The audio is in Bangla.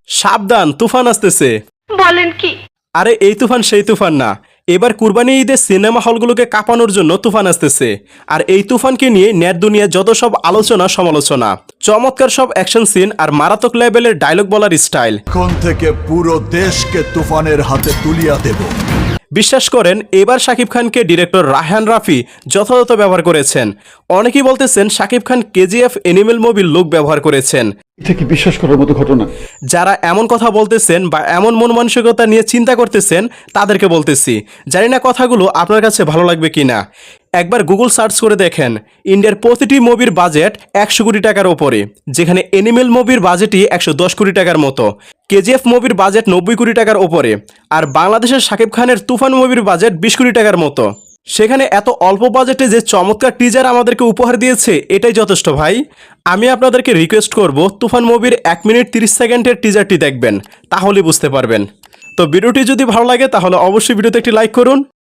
সাবধান, তুফান আসতেছে। বলেন কি? আরে এই তুফান সেই তুফান না। এবার কুরবানি ঈদে সিনেমা হলগুলোকে কাঁপানোর জন্য তুফান আসতেছে। আর এই তুফানকে নিয়ে নেট দুনিয়ায় যত সব আলোচনা সমালোচনা, চমৎকার সব অ্যাকশন সিন আর মারাত্মক লেভেলের ডায়লগ বলার স্টাইল। এখন থেকে পুরো দেশকে তুফানের হাতে তুলিয়া দেব। বিশ্বাস করেন, এবার শাকিব খানকে ডিরেক্টর রায়হান রাফি যথাযথ ব্যবহার করেছেন। অনেকেই বলতেছেন শাকিব খান কেজিএফ এনিমেল মুভির লুক ব্যবহার করেছেন। এটা কি বিশ্বাস করার মতো ঘটনা? যারা এমন কথা বলতেছেন বা এমন মন মানসিকতা নিয়ে চিন্তা করতেছেন তাদেরকে বলতেছি, জানি না কথাগুলো আপনার কাছে ভালো লাগবে কি না। একবার গুগল সার্চ করে দেখেন, ইন্ডিয়ার প্রতিটি মুভির বাজেট 100 কোটি টাকার ওপরে, যেখানে এনিমেল মুভির বাজেটই 110 কোটি টাকার মতো। কেজিএফ মুভির বাজেট 90 কোটি টাকার ওপরে, আর বাংলাদেশের শাকিব খানের তুফান মুভির বাজেট 20 কোটি টাকার মতো। সেখানে এত অল্প বাজেটে যে চমৎকার টিজার আমাদেরকে উপহার দিয়েছে, এটাই যথেষ্ট ভাই। আমি আপনাদেরকে রিকোয়েস্ট করব, তুফান মুভির 1 মিনিট 30 সেকেন্ডের টিজারটি দেখবেন, তাহলে বুঝতে পারবেন। তো ভিডিওটি যদি ভালো লাগে তাহলে অবশ্যই ভিডিওতে একটি লাইক করুন।